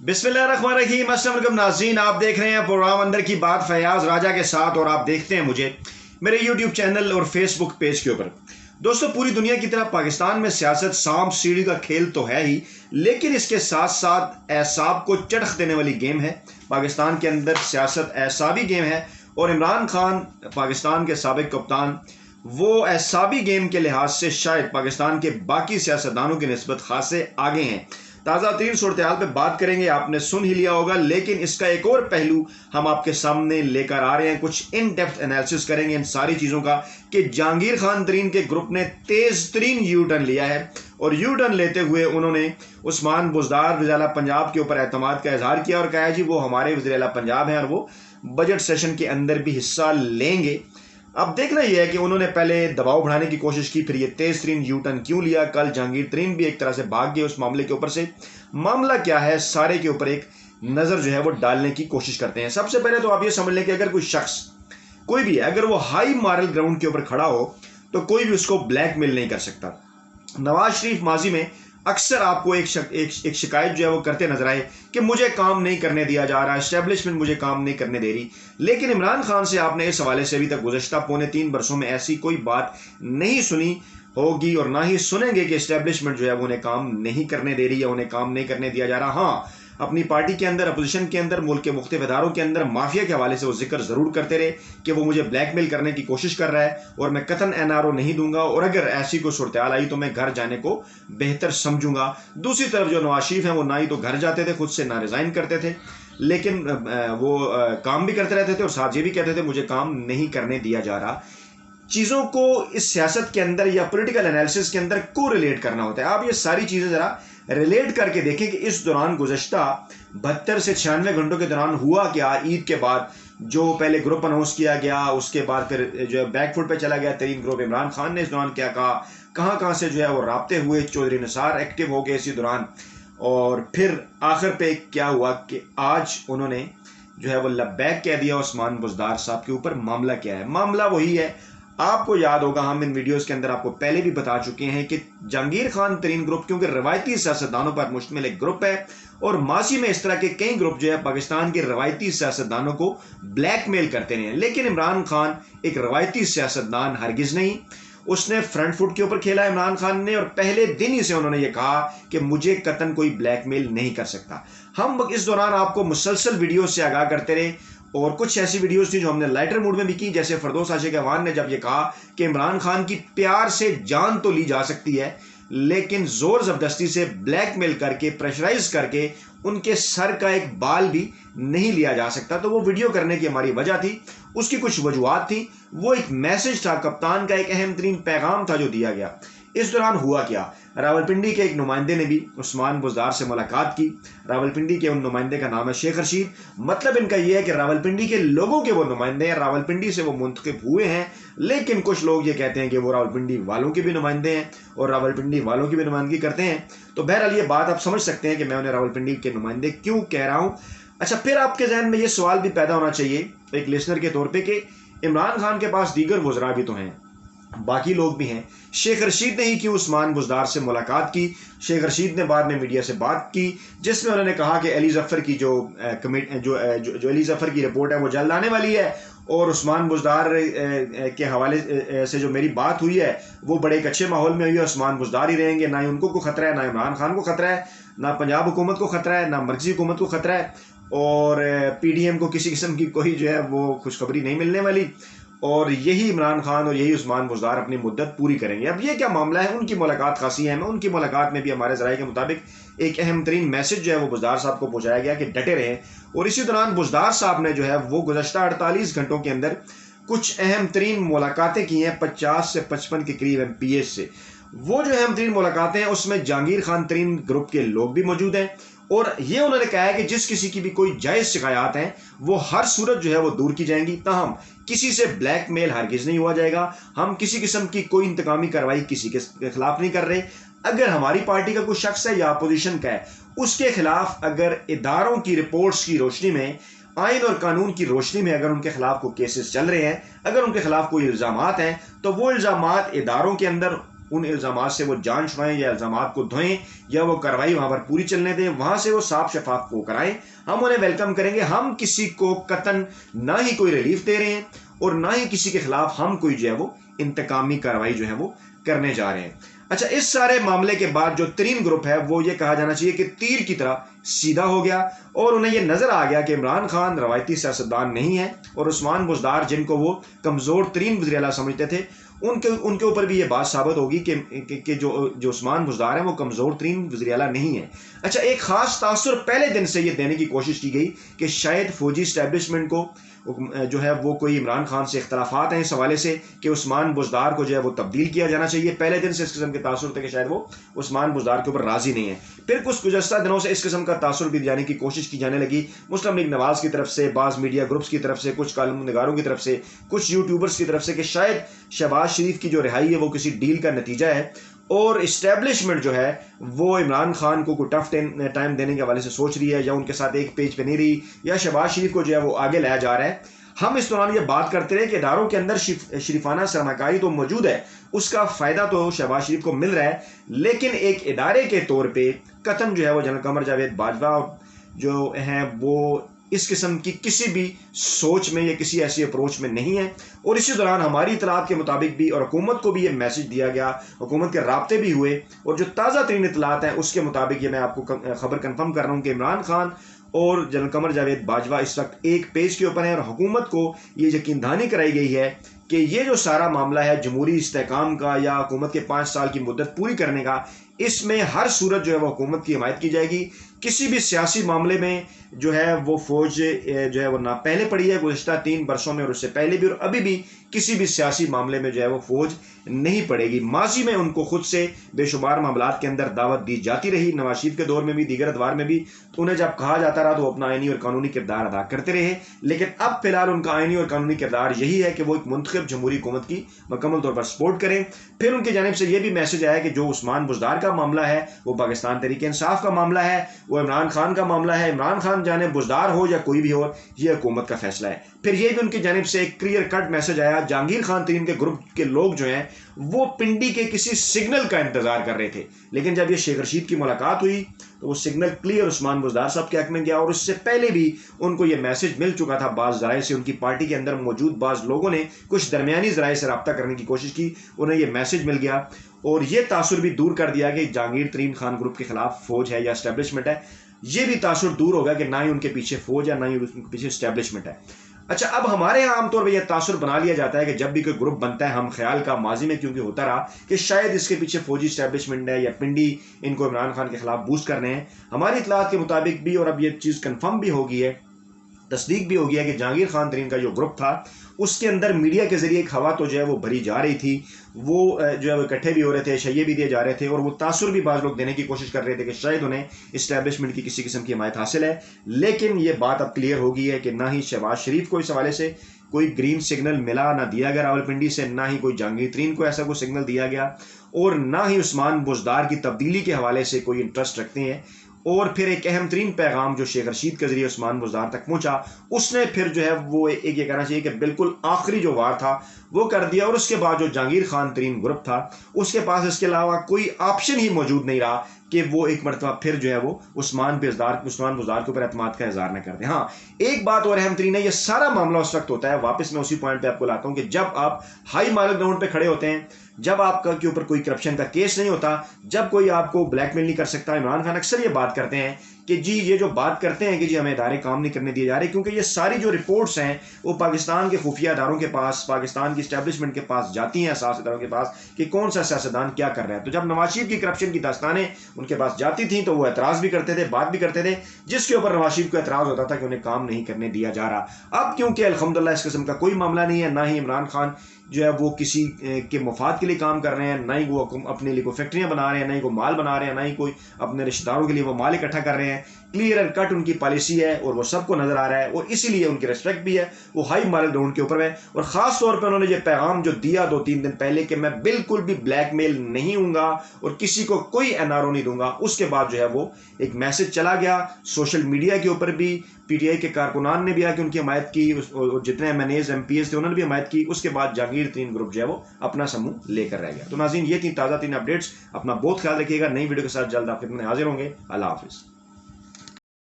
بسم اللہ الرحمن الرحیم۔ السلام علیکم ناظرین، آپ دیکھ رہے ہیں پروگرام اندر کی بات فیاض راجہ کے ساتھ، اور آپ دیکھتے ہیں مجھے میرے یوٹیوب چینل اور فیس بک پیج کے اوپر۔ دوستو، پوری دنیا کی طرح پاکستان میں سیاست سانپ سیڑھی کا کھیل تو ہے ہی، لیکن اس کے ساتھ ساتھ اعصاب کو چٹخ دینے والی گیم ہے۔ پاکستان کے اندر سیاست اعصابی گیم ہے، اور عمران خان پاکستان کے سابق کپتان وہ اعصابی گیم کے لحاظ سے شاید پاکستان کے باقی سیاستدانوں کی نسبت خاصے آگے ہیں۔ تازہ ترین صورتحال پہ بات کریں گے، آپ نے سن ہی لیا ہوگا، لیکن اس کا ایک اور پہلو ہم آپ کے سامنے لے کر آ رہے ہیں۔ کچھ ان ڈیپتھ انالیسس کریں گے ان ساری چیزوں کا کہ جہانگیر خان ترین کے گروپ نے تیز ترین یو ٹرن لیا ہے، اور یو ٹرن لیتے ہوئے انہوں نے عثمان بزدار وزیر اعلیٰ پنجاب کے اوپر اعتماد کا اظہار کیا اور کہا جی وہ ہمارے وزیر اعلیٰ پنجاب ہیں اور وہ بجٹ سیشن کے اندر بھی حصہ لیں گے۔ اب دیکھنا یہ ہے کہ انہوں نے پہلے دباؤ بڑھانے کی کوشش کی، پھر یہ تیز ترین یو ٹرن کیوں لیا۔ کل جہانگیر ترین بھی ایک طرح سے بھاگ گئے اس معاملے کے اوپر سے۔ معاملہ کیا ہے، سارے کے اوپر ایک نظر جو ہے وہ ڈالنے کی کوشش کرتے ہیں۔ سب سے پہلے تو آپ یہ سمجھ لیں کہ اگر کوئی شخص کوئی بھی ہے، اگر وہ ہائی مارل گراؤنڈ کے اوپر کھڑا ہو تو کوئی بھی اس کو بلیک میل نہیں کر سکتا۔ نواز شریف ماضی میں اکثر آپ کو ایک شکایت جو ہے وہ کرتے نظر آئے کہ مجھے کام نہیں کرنے دیا جا رہا، اسٹیبلشمنٹ مجھے کام نہیں کرنے دے رہی، لیکن عمران خان سے آپ نے اس حوالے سے ابھی تک گزشتہ 3.25 برسوں میں ایسی کوئی بات نہیں سنی ہوگی اور نہ ہی سنیں گے کہ اسٹیبلشمنٹ جو ہے وہ انہیں کام نہیں کرنے دے رہی یا انہیں کام نہیں کرنے دیا جا رہا۔ ہاں، اپنی پارٹی کے اندر، اپوزیشن کے اندر، ملک کے مختلف اداروں کے اندر مافیا کے حوالے سے وہ ذکر ضرور کرتے رہے کہ وہ مجھے بلیک میل کرنے کی کوشش کر رہا ہے اور میں قطعاً NRO نہیں دوں گا، اور اگر ایسی کوئی صورتحال آئی تو میں گھر جانے کو بہتر سمجھوں گا۔ دوسری طرف جو نواز شریف ہیں وہ نہ ہی تو گھر جاتے تھے، خود سے نہ ریزائن کرتے تھے، لیکن وہ کام بھی کرتے رہتے تھے اور ساتھ یہ بھی کہتے تھے مجھے کام نہیں کرنے دیا جا رہا۔ چیزوں کو اس سیاست کے اندر یا پولیٹیکل انالیسس کے اندر کو ریلیٹ کرنا ہوتا ہے۔ آپ یہ ساری چیزیں ذرا ریلیٹ کر کے دیکھیں کہ اس دوران گزشتہ 72 سے 96 گھنٹوں کے دوران ہوا کیا۔ عید کے بعد جو پہلے گروپ اناؤنس کیا گیا، اس کے بعد پھر جو ہے بیک فوٹ پہ چلا گیا ترین گروپ، عمران خان نے اس دوران کیا کہا، کہاں سے جو ہے وہ رابطے ہوئے، چودھری نثار ایکٹیو ہو گئے اسی دوران، اور پھر آخر پہ کیا ہوا کہ آج انہوں نے جو ہے وہ لبیک کہہ دیا عثمان بزدار صاحب کے اوپر۔ معاملہ کیا ہے؟ معاملہ وہی ہے، آپ کو یاد ہوگا ہم ان ویڈیوز کے اندر آپ کو پہلے بھی بتا چکے ہیں کہ جہانگیر خان ترین گروپ کیونکہ روایتی سیاستدانوں پر مشتمل ایک گروپ ہے، اور ماضی میں اس طرح کے کئی گروپ جو ہے پاکستان کے روایتی سیاستدانوں کو بلیک میل کرتے رہے ہیں، لیکن عمران خان ایک روایتی سیاستدان ہرگز نہیں۔ اس نے فرنٹ فٹ کے اوپر کھیلا عمران خان نے، اور پہلے دن ہی سے انہوں نے یہ کہا کہ مجھے قطعاً کوئی بلیک میل نہیں کر سکتا۔ ہم اس دوران آپ کو مسلسل ویڈیوز سے آگاہ کرتے رہے، اور کچھ ایسی ویڈیوز تھی جو ہم نے لائٹر موڈ میں بھی کی، جیسے فردوس عاشق اعوان نے جب یہ کہا کہ عمران خان کی پیار سے جان تو لی جا سکتی ہے لیکن زور زبردستی سے بلیک میل کر کے، پریشرائز کر کے ان کے سر کا ایک بال بھی نہیں لیا جا سکتا۔ تو وہ ویڈیو کرنے کی ہماری وجہ تھی، اس کی کچھ وجوہات تھیں، وہ ایک میسج تھا، کپتان کا ایک اہم ترین پیغام تھا جو دیا گیا۔ اس دوران ہوا کیا، راولپنڈی کے ایک نمائندے نے بھی عثمان بزدار سے ملاقات کی۔ راولپنڈی کے ان نمائندے کا نام ہے شیخ رشید۔ مطلب ان کا یہ ہے کہ راولپنڈی کے لوگوں کے وہ نمائندے ہیں، راولپنڈی سے وہ منتخب ہوئے ہیں، لیکن کچھ لوگ یہ کہتے ہیں کہ وہ راولپنڈی والوں کے بھی نمائندے ہیں اور راولپنڈی والوں کی بھی نمائندگی کرتے ہیں۔ تو بہرحال یہ بات آپ سمجھ سکتے ہیں کہ میں انہیں راولپنڈی کے نمائندے کیوں کہہ رہا ہوں۔ اچھا، پھر آپ کے ذہن میں یہ سوال بھی پیدا ہونا چاہیے ایک لسنر کے طور پہ کہ عمران خان کے پاس دیگر وزراء بھی تو ہیں، باقی لوگ بھی ہیں، شیخ رشید نے ہی کیوں عثمان بزدار سے ملاقات کی؟ شیخ رشید نے بعد میں میڈیا سے بات کی جس میں انہوں نے کہا کہ علی ظفر کی جو علی ظفر کی رپورٹ ہے وہ جلد آنے والی ہے، اور عثمان بزدار کے حوالے سے جو میری بات ہوئی ہے وہ بڑے ایک اچھے ماحول میں ہوئی ہے، عثمان بزدار ہی رہیں گے، نہ ہی ان کو کوئی خطرہ ہے، نہ عمران خان کو خطرہ ہے، نہ پنجاب حکومت کو خطرہ ہے، نہ مرکزی حکومت کو خطرہ ہے، اور PDM کو کسی قسم کی کوئی جو ہے وہ خوشخبری نہیں ملنے والی، اور یہی عمران خان اور یہی عثمان بزدار اپنی مدت پوری کریں گے۔ اب یہ کیا معاملہ ہے؟ ان کی ملاقات خاصی اہم ہے۔ ان کی ملاقات میں بھی ہمارے ذرائع کے مطابق ایک اہم ترین میسج جو ہے وہ بزدار صاحب کو پہنچایا گیا کہ ڈٹے رہیں، اور اسی دوران بزدار صاحب نے جو ہے وہ گزشتہ 48 گھنٹوں کے اندر کچھ اہم ترین ملاقاتیں کی ہیں 50 سے 55 کے قریب MPs سے۔ وہ جو اہم ترین ملاقاتیں ہیں اس میں جہانگیر خان ترین گروپ کے لوگ بھی موجود ہیں، اور یہ انہوں نے کہا ہے کہ جس کسی کی بھی کوئی جائز شکایات ہیں وہ ہر صورت جو ہے وہ دور کی جائیں گی، تاہم کسی سے بلیک میل ہرگز نہیں ہوا جائے گا۔ ہم کسی قسم کی کوئی انتقامی کارروائی کسی کے خلاف نہیں کر رہے۔ اگر ہماری پارٹی کا کوئی شخص ہے یا اپوزیشن کا ہے، اس کے خلاف اگر اداروں کی رپورٹس کی روشنی میں، آئین اور قانون کی روشنی میں اگر ان کے خلاف کوئی کیسز چل رہے ہیں، اگر ان کے خلاف کوئی الزامات ہیں، تو وہ الزامات اداروں کے اندر ان الزامات سے وہ جان چھڑائیں یا الزامات کو دھوئیں یا وہ کارروائی وہاں پر پوری چلنے دیں, وہاں سے وہ صاف شفاف کو کرائیں. ہم انہیں ویلکم کریں گے. ہم کسی کو قطعاً نہ ہی کوئی ریلیف دے رہے ہیں اور نہ ہی کسی کے خلاف ہم کوئی جو ہے وہ انتقامی کارروائی جو ہے وہ کرنے جا رہے ہیں. اچھا, اس سارے معاملے کے بعد جو ترین گروپ ہے وہ یہ کہا جانا چاہیے کہ تیر کی طرح سیدھا ہو گیا اور انہیں یہ نظر آ گیا کہ عمران خان روایتی سیاستدان نہیں ہے اور عثمان بزدار جن کو وہ کمزور ترین وزیر اعلیٰ سمجھتے تھے ان کے اوپر بھی یہ بات ثابت ہوگی کہ جو عثمان بزدار ہیں وہ کمزور ترین وزیر اعلیٰ نہیں ہے. اچھا, ایک خاص تاثر پہلے دن سے یہ دینے کی کوشش کی گئی کہ شاید فوجی اسٹیبلشمنٹ کو جو ہے وہ کوئی عمران خان سے اختلافات ہیں اس حوالے سے کہ عثمان بزدار کو جو ہے وہ تبدیل کیا جانا چاہیے. پہلے دن سے اس قسم کے تاثر تھے کہ شاید وہ عثمان بزدار کے اوپر راضی نہیں ہے. پھر کچھ گزشتہ دنوں سے اس قسم کا تاثر بھی جانے کی کوشش کی جانے لگی مسلم لیگ نواز کی طرف سے, بعض میڈیا گروپس کی طرف سے, کچھ کالم نگاروں کی طرف سے, کچھ یوٹیوبرز کی طرف سے کہ شاید شہباز شریف کی جو رہائی ہے وہ کسی ڈیل کا نتیجہ ہے اور اسٹیبلشمنٹ جو ہے وہ عمران خان کو کوئی ٹف ٹائم دینے کے حوالے سے سوچ رہی ہے یا ان کے ساتھ ایک پیج پہ نہیں رہی یا شہباز شریف کو جو ہے وہ آگے لایا جا رہا ہے. ہم اس دوران یہ بات کرتے رہے کہ اداروں کے اندر شریفانہ سرمایہ کاری تو موجود ہے, اس کا فائدہ تو شہباز شریف کو مل رہا ہے, لیکن ایک ادارے کے طور پہ قطعاً جو ہے وہ جنرل قمر جاوید باجوہ جو ہیں وہ اس قسم کی کسی بھی سوچ میں یا کسی ایسی اپروچ میں نہیں ہے. اور اسی دوران ہماری اطلاعات کے مطابق بھی اور حکومت کو بھی یہ میسج دیا گیا, حکومت کے رابطے بھی ہوئے اور جو تازہ ترین اطلاعات ہیں اس کے مطابق یہ میں آپ کو خبر کنفرم کر رہا ہوں کہ عمران خان اور جنرل قمر جاوید باجوہ اس وقت ایک پیج کے اوپر ہیں اور حکومت کو یہ یقین دہانی کرائی گئی ہے کہ یہ جو سارا معاملہ ہے جمہوری استحکام کا یا حکومت کے 5 سال کی مدت پوری کرنے کا, اس میں ہر صورت جو ہے وہ حکومت کی حمایت کی جائے گی. کسی بھی سیاسی معاملے میں جو ہے وہ فوج جو ہے وہ نہ پہلے پڑی ہے گزشتہ 3 برسوں میں اور اس سے پہلے بھی, اور ابھی بھی کسی بھی سیاسی معاملے میں جو ہے وہ فوج نہیں پڑے گی. ماضی میں ان کو خود سے بے شمار معاملات کے اندر دعوت دی جاتی رہی, نواز شریف کے دور میں بھی, دیگر ادوار میں بھی, تو انہیں جب کہا جاتا رہا تو وہ اپنا آئینی اور قانونی کردار ادا کرتے رہے. لیکن اب فی الحال ان کا آئینی اور قانونی کردار یہی ہے کہ وہ ایک منتخب جمہوری حکومت کی مکمل طور پر سپورٹ کریں. پھر ان کی جانب سے یہ بھی میسج آیا کہ جو عثمان بزدار کا معاملہ ہے وہ پاکستان تحریک انصاف کا معاملہ ہے, وہ عمران خان کا معاملہ ہے. عمران خان جانے بزدار ہو یا کوئی بھی ہو, یہ حکومت کا فیصلہ ہے. پھر یہ بھی ان کی جانب سے ایک کلیئر کٹ میسج آیا, جہانگیر خان ترین کے گروپ کے لوگ جو ہیں وہ پنڈی کے کسی سگنل کا انتظار کر رہے تھے, لیکن جب یہ شیخ رشید کی ملاقات ہوئی تو وہ سگنل کلیئر عثمان بزدار صاحب کے حق میں گیا. اور اس سے پہلے بھی ان کو یہ میسج مل چکا تھا بعض ذرائع سے, ان کی پارٹی کے اندر موجود بعض لوگوں نے کچھ درمیانی ذرائع سے رابطہ کرنے کی کوشش کی, انہیں یہ میسج مل گیا اور یہ تاثر بھی دور کر دیا کہ جہانگیر ترین خان گروپ کے خلاف فوج ہے یا اسٹیبلشمنٹ ہے. یہ بھی تاثر دور ہوگا کہ نہ ہی ان کے پیچھے فوج ہے نہ ہی ان کے پیچھے اسٹیبلشمنٹ ہے. اچھا, اب ہمارے یہاں عام طور پہ یہ تاثر بنا لیا جاتا ہے کہ جب بھی کوئی گروپ بنتا ہے, ہم خیال کا ماضی میں کیونکہ ہوتا رہا کہ شاید اس کے پیچھے فوجی اسٹیبلشمنٹ ہے یا پنڈی ان کو عمران خان کے خلاف بوسٹ کرنے ہیں. ہماری اطلاعات کے مطابق بھی, اور اب یہ چیز کنفرم بھی ہو گئی ہے, تصدیق بھی ہو گیا کہ جہانگیر خان ترین کا جو گروپ تھا اس کے اندر میڈیا کے ذریعے ایک ہوا تو جو ہے وہ بھری جا رہی تھی, وہ جو ہے وہ اکٹھے بھی ہو رہے تھے, شیعے بھی دیے جا رہے تھے اور وہ تاثر بھی بعض لوگ دینے کی کوشش کر رہے تھے کہ شاید انہیں اسٹیبلشمنٹ کی کسی قسم کی حمایت حاصل ہے. لیکن یہ بات اب کلیئر ہو گئی ہے کہ نہ ہی شہباز شریف کو اس حوالے سے کوئی گرین سگنل ملا, نہ دیا گیا راولپنڈی سے, نہ ہی کوئی جہانگیر ترین کو ایسا کوئی سگنل دیا گیا, اور نہ ہی عثمان بزدار کی تبدیلی کے حوالے سے کوئی انٹرسٹ رکھتے ہیں. اور پھر ایک اہم ترین پیغام جو شیخ رشید کے ذریعے عثمان بزدار تک پہنچا, اس نے پھر جو ہے وہ ایک یہ کہنا چاہیے کہ بالکل آخری جو وار تھا وہ کر دیا. اور اس کے بعد جو جہانگیر خان ترین گروپ تھا اس کے پاس اس کے علاوہ کوئی آپشن ہی موجود نہیں رہا کہ وہ ایک مرتبہ پھر جو ہے وہ عثمان بزدار کے اوپر اعتماد کا اظہار نہ کر دیں. ہاں, ایک بات اور اہم ترین ہے, یہ سارا معاملہ اس وقت ہوتا ہے, واپس میں اسی پوائنٹ پہ آپ کو لاتا ہوں کہ جب آپ ہائی مارک گراؤنڈ پہ کھڑے ہوتے ہیں, جب آپ کا کے اوپر کوئی کرپشن کا کیس نہیں ہوتا, جب کوئی آپ کو بلیک میل نہیں کر سکتا. عمران خان اکثر یہ بات کرتے ہیں کہ جی یہ جو بات کرتے ہیں کہ جی ہمیں ادارے کام نہیں کرنے دیے جا رہے, کیونکہ یہ ساری جو رپورٹس ہیں وہ پاکستان کے خفیہ اداروں کے پاس, پاکستان کی اسٹیبلشمنٹ کے پاس جاتی ہیں, اساس اداروں کے پاس, کہ کون سا سیاستدان کیا کر رہا ہے. تو جب نواز شریف کی کرپشن کی داستانیں ان کے پاس جاتی تھیں تو وہ اعتراض بھی کرتے تھے, بات بھی کرتے تھے, جس کے اوپر نواز شریف کو اعتراض ہوتا تھا کہ انہیں کام نہیں کرنے دیا جا رہا. اب کیونکہ الحمدللہ اس قسم کا کوئی معاملہ نہیں ہے, نہ ہی عمران خان جو ہے وہ کسی کے مفاد کے لیے کام کر رہے ہیں, نہ ہی وہ اپنے لیے کوئی فیکٹریاں بنا رہے ہیں, نہ ہی کوئی مال بنا رہے ہیں, نہ ہی کوئی اپنے رشتہ داروں کے لیے وہ مال اکٹھا کر رہے ہیں. کلیئر اینڈ کٹ ان کی پالیسی ہے اور وہ سب کو نظر آ رہا ہے, اور اسی لیے ان کی ریسپیکٹ بھی ہے, وہ ہائی مارک گراؤنڈ کے اوپر ہے. اور خاص طور پہ انہوں نے یہ پیغام جو دیا 2-3 دن پہلے کہ میں بالکل بھی بلیک میل نہیں ہوں گا اور کسی کو کوئی NRO نہیں دوں گا, اس کے بعد جو ہے وہ ایک میسج چلا گیا سوشل میڈیا کے اوپر بھی. PTI کے کارکنان نے بھی آ کے ان کی حمایت کی, اور جتنے MNAs MPs تھے انہوں نے بھی حمایت کی. اس کے بعد جہانگیر امیر ترین گروپ جو ہے وہ اپنا سموں لے کر رہ گیا. تو ناظرین یہ تین تازہ تین اپڈیٹس. اپنا بہت خیال رکھیے گا. نئی ویڈیو کے ساتھ جلد آپ خدمت میں حاضر ہوں گے. اللہ حافظ.